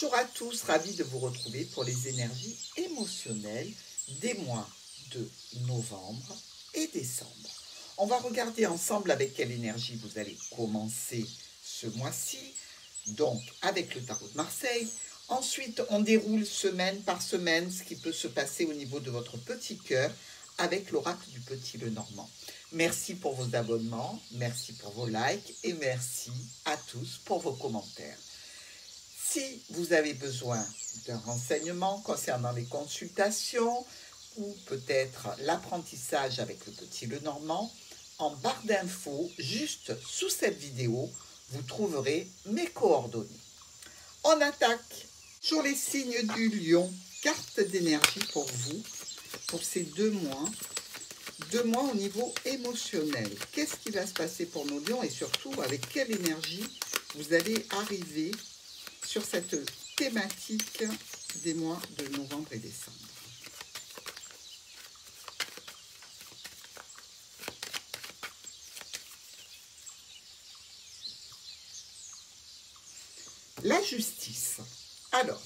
Bonjour à tous, ravi de vous retrouver pour les énergies émotionnelles des mois de novembre et décembre. On va regarder ensemble avec quelle énergie vous allez commencer ce mois-ci, donc avec le tarot de Marseille. Ensuite, on déroule semaine par semaine ce qui peut se passer au niveau de votre petit cœur avec l'oracle du Petit Lenormand. Merci pour vos abonnements, merci pour vos likes et merci à tous pour vos commentaires. Si vous avez besoin d'un renseignement concernant les consultations ou peut-être l'apprentissage avec le Petit Lenormand, en barre d'infos, juste sous cette vidéo, vous trouverez mes coordonnées. On attaque sur les signes du lion, carte d'énergie pour vous, pour ces 2 mois. 2 mois au niveau émotionnel. Qu'est-ce qui va se passer pour nos lions et surtout avec quelle énergie vous allez arriver sur cette thématique des mois de novembre et décembre. La justice. Alors,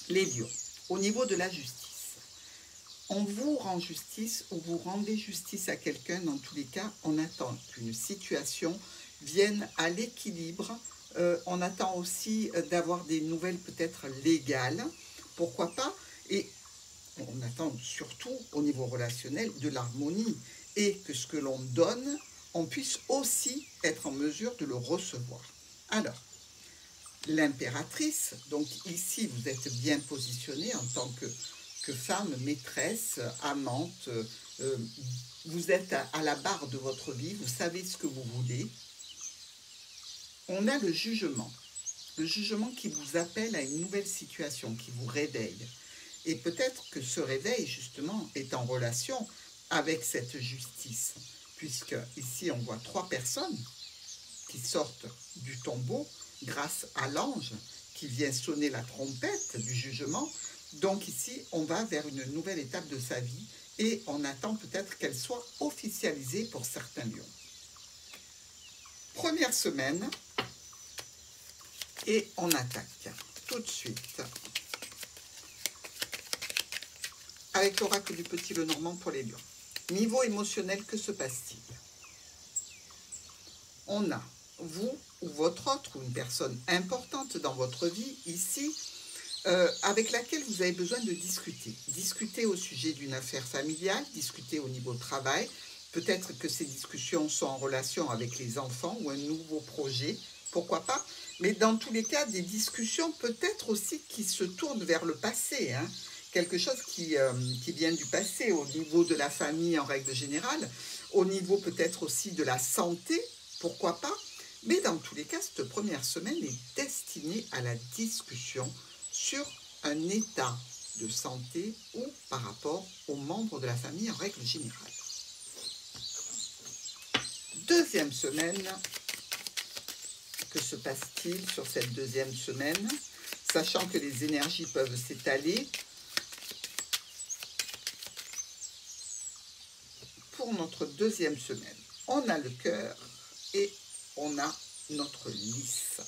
les lions, au niveau de la justice, on vous rend justice ou vous rendez justice à quelqu'un. Dans tous les cas, on attend qu'une situation vienne à l'équilibre. On attend aussi d'avoir des nouvelles peut-être légales, pourquoi pas, et on attend surtout au niveau relationnel de l'harmonie et que ce que l'on donne, on puisse aussi être en mesure de le recevoir. Alors, l'impératrice, donc ici vous êtes bien positionné en tant que femme, maîtresse, amante, vous êtes à la barre de votre vie, vous savez ce que vous voulez. On a le jugement qui vous appelle à une nouvelle situation, qui vous réveille. Et peut-être que ce réveil, justement, est en relation avec cette justice, puisque ici, on voit 3 personnes qui sortent du tombeau grâce à l'ange qui vient sonner la trompette du jugement. Donc ici, on va vers une nouvelle étape de sa vie et on attend peut-être qu'elle soit officialisée pour certains lions. Première semaine, et on attaque tout de suite avec l'oracle du Petit Lenormand pour les lions. Niveau émotionnel, que se passe-t-il? On a vous ou votre autre, ou une personne importante dans votre vie ici, avec laquelle vous avez besoin de discuter. Discuter au sujet d'une affaire familiale, discuter au niveau travail. Peut-être que ces discussions sont en relation avec les enfants ou un nouveau projet, pourquoi pas. Mais dans tous les cas, des discussions peut-être aussi qui se tournent vers le passé, hein. Quelque chose qui vient du passé au niveau de la famille en règle générale, au niveau peut-être aussi de la santé, pourquoi pas. Mais dans tous les cas, cette première semaine est destinée à la discussion sur un état de santé ou par rapport aux membres de la famille en règle générale. Deuxième semaine, que se passe-t-il sur cette deuxième semaine? Sachant que les énergies peuvent s'étaler. Pour notre deuxième semaine, on a le cœur et on a notre lys.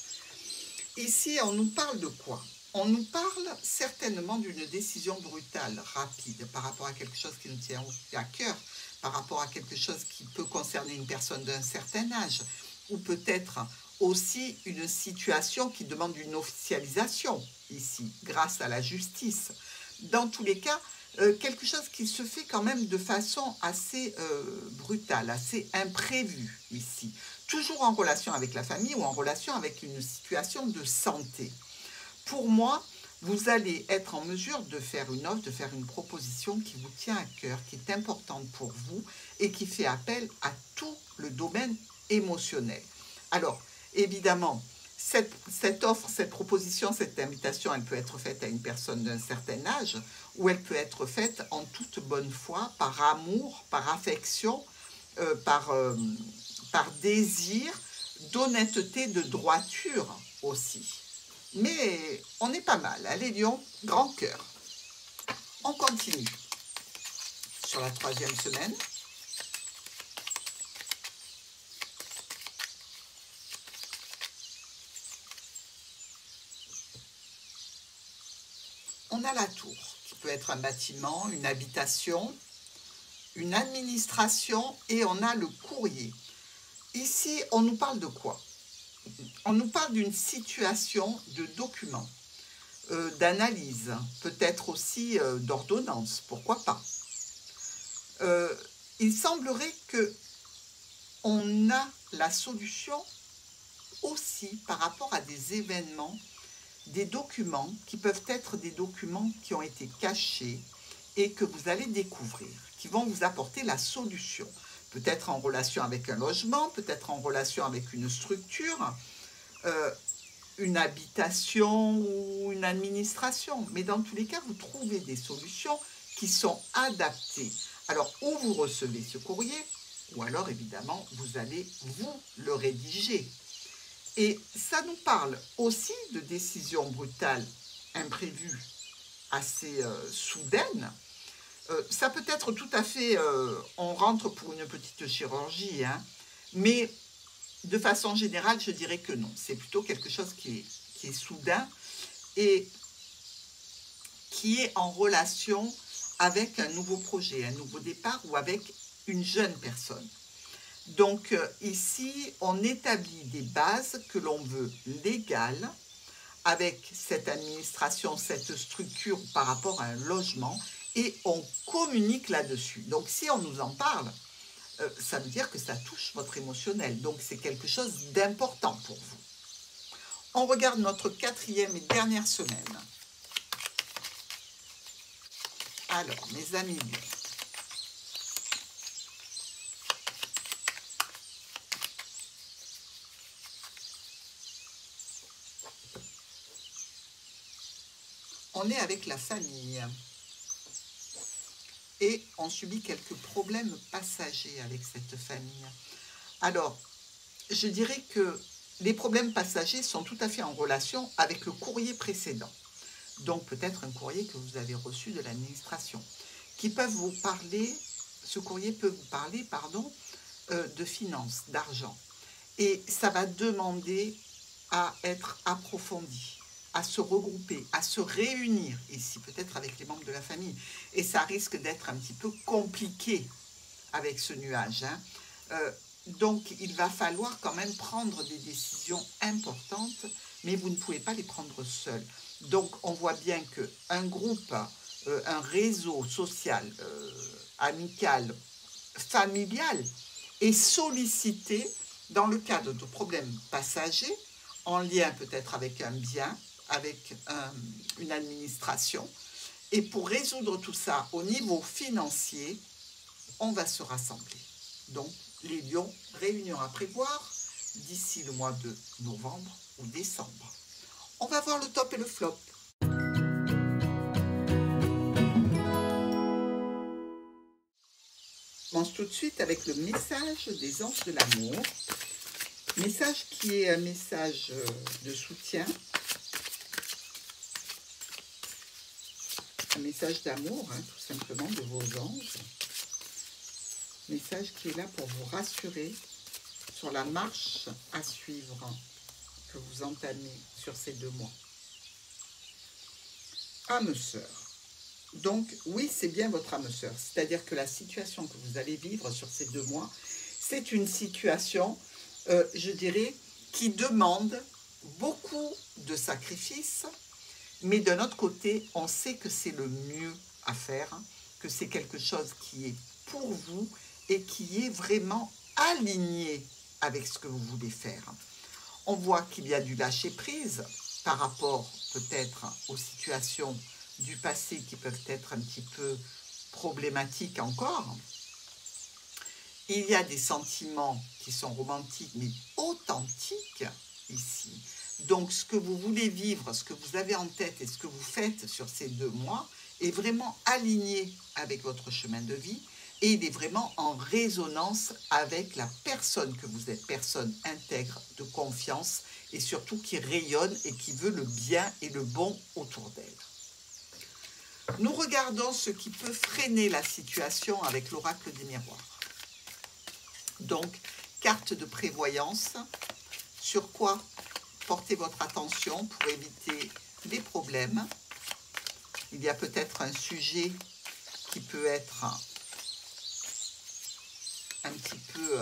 Ici, on nous parle de quoi? On nous parle certainement d'une décision brutale, rapide, par rapport à quelque chose qui nous tient à cœur, par rapport à quelque chose qui peut concerner une personne d'un certain âge, ou peut-être aussi une situation qui demande une officialisation, ici, grâce à la justice. Dans tous les cas, quelque chose qui se fait quand même de façon assez brutale, assez imprévue, ici. Toujours en relation avec la famille ou en relation avec une situation de santé. Pour moi, vous allez être en mesure de faire une offre, de faire une proposition qui vous tient à cœur, qui est importante pour vous et qui fait appel à tout le domaine émotionnel. Alors, évidemment, cette offre, cette proposition, cette invitation, elle peut être faite à une personne d'un certain âge ou elle peut être faite en toute bonne foi, par amour, par affection, par désir, d'honnêteté, de droiture aussi. Mais on est pas mal, hein, les lions, grand cœur. On continue sur la troisième semaine. on a la tour, qui peut être un bâtiment, une habitation, une administration, et on a le courrier. Ici, on nous parle de quoi? On nous parle d'une situation de document, d'analyse, peut-être aussi d'ordonnance, pourquoi pas. Il semblerait que on a la solution aussi par rapport à des événements, des documents qui peuvent être des documents qui ont été cachés et que vous allez découvrir, qui vont vous apporter la solution. Peut-être en relation avec un logement, peut-être en relation avec une structure, une habitation ou une administration. Mais dans tous les cas, vous trouvez des solutions qui sont adaptées. Alors, ou vous recevez ce courrier, ou alors, évidemment, vous allez vous le rédiger. Et ça nous parle aussi de décisions brutales, imprévues, assez soudaines. Ça peut être tout à fait, on rentre pour une petite chirurgie, hein, mais de façon générale, je dirais que non. C'est plutôt quelque chose qui est soudain et qui est en relation avec un nouveau projet, un nouveau départ ou avec une jeune personne. Donc ici, on établit des bases que l'on veut légales avec cette administration, cette structure par rapport à un logement et on communique là-dessus. Donc si on nous en parle, ça veut dire que ça touche votre émotionnel. Donc c'est quelque chose d'important pour vous. On regarde notre 4e et dernière semaine. Alors, mes amis, on est avec la famille et on subit quelques problèmes passagers avec cette famille. Alors, je dirais que les problèmes passagers sont tout à fait en relation avec le courrier précédent. Donc peut-être un courrier que vous avez reçu de l'administration, qui peuvent vous parler, ce courrier peut vous parler, pardon, de finances, d'argent. Et ça va demander à être approfondi, à se regrouper, à se réunir ici, peut-être avec les membres de la famille. Et ça risque d'être un petit peu compliqué avec ce nuage, hein. Donc, il va falloir quand même prendre des décisions importantes, mais vous ne pouvez pas les prendre seul. Donc, on voit bien qu'un groupe, un réseau social, amical, familial est sollicité dans le cadre de problèmes passagers, en lien peut-être avec un bien, avec une administration. Et pour résoudre tout ça au niveau financier, on va se rassembler. Donc, les lions, réunion à prévoir d'ici le mois de novembre ou décembre. On va voir le top et le flop. On commence tout de suite avec le message des anges de l'amour. Message qui est un message de soutien. Un message d'amour, hein, tout simplement, de vos anges. Message qui est là pour vous rassurer sur la marche à suivre que vous entamez sur ces 2 mois. Âme sœur. Donc, oui, c'est bien votre âme sœur. C'est-à-dire que la situation que vous allez vivre sur ces 2 mois, c'est une situation, je dirais, qui demande beaucoup de sacrifices, mais d'un autre côté, on sait que c'est le mieux à faire, hein, que c'est quelque chose qui est pour vous et qui est vraiment aligné avec ce que vous voulez faire. On voit qu'il y a du lâcher-prise par rapport peut-être aux situations du passé qui peuvent être un petit peu problématiques encore. Il y a des sentiments qui sont romantiques mais authentiques ici. Donc ce que vous voulez vivre, ce que vous avez en tête et ce que vous faites sur ces 2 mois est vraiment aligné avec votre chemin de vie. Et il est vraiment en résonance avec la personne que vous êtes, personne intègre, de confiance et surtout qui rayonne et qui veut le bien et le bon autour d'elle. Nous regardons ce qui peut freiner la situation avec l'oracle des miroirs. Donc, carte de prévoyance, sur quoi porter votre attention pour éviter les problèmes. Il y a peut-être un sujet qui peut être un petit peu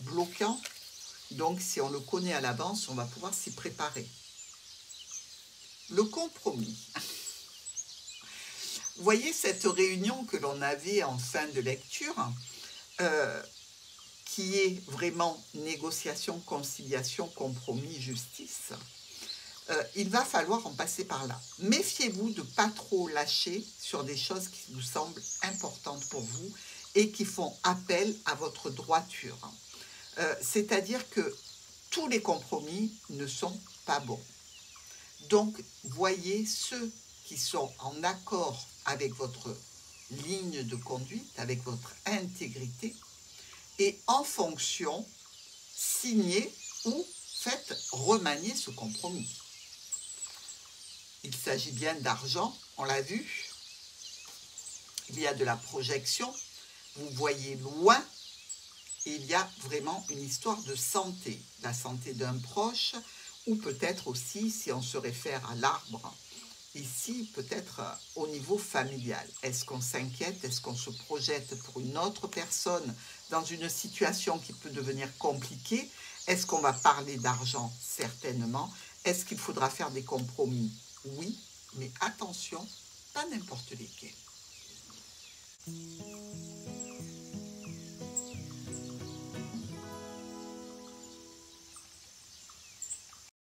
bloquant. Donc, si on le connaît à l'avance, on va pouvoir s'y préparer. Le compromis. Vous voyez cette réunion que l'on avait en fin de lecture, qui est vraiment négociation, conciliation, compromis, justice. Il va falloir en passer par là. Méfiez-vous de ne pas trop lâcher sur des choses qui vous semblent importantes pour vous et qui font appel à votre droiture. C'est-à-dire que tous les compromis ne sont pas bons. Donc, voyez ceux qui sont en accord avec votre ligne de conduite, avec votre intégrité, et en fonction, signez ou faites remanier ce compromis. Il s'agit bien d'argent, on l'a vu. Il y a de la projection, vous voyez loin. Il y a vraiment une histoire de santé, la santé d'un proche, ou peut-être aussi, si on se réfère à l'arbre, ici, peut-être au niveau familial. Est-ce qu'on s'inquiète? Est-ce qu'on se projette pour une autre personne dans une situation qui peut devenir compliquée? Est-ce qu'on va parler d'argent? Certainement. Est-ce qu'il faudra faire des compromis? Oui, mais attention, pas n'importe lesquels.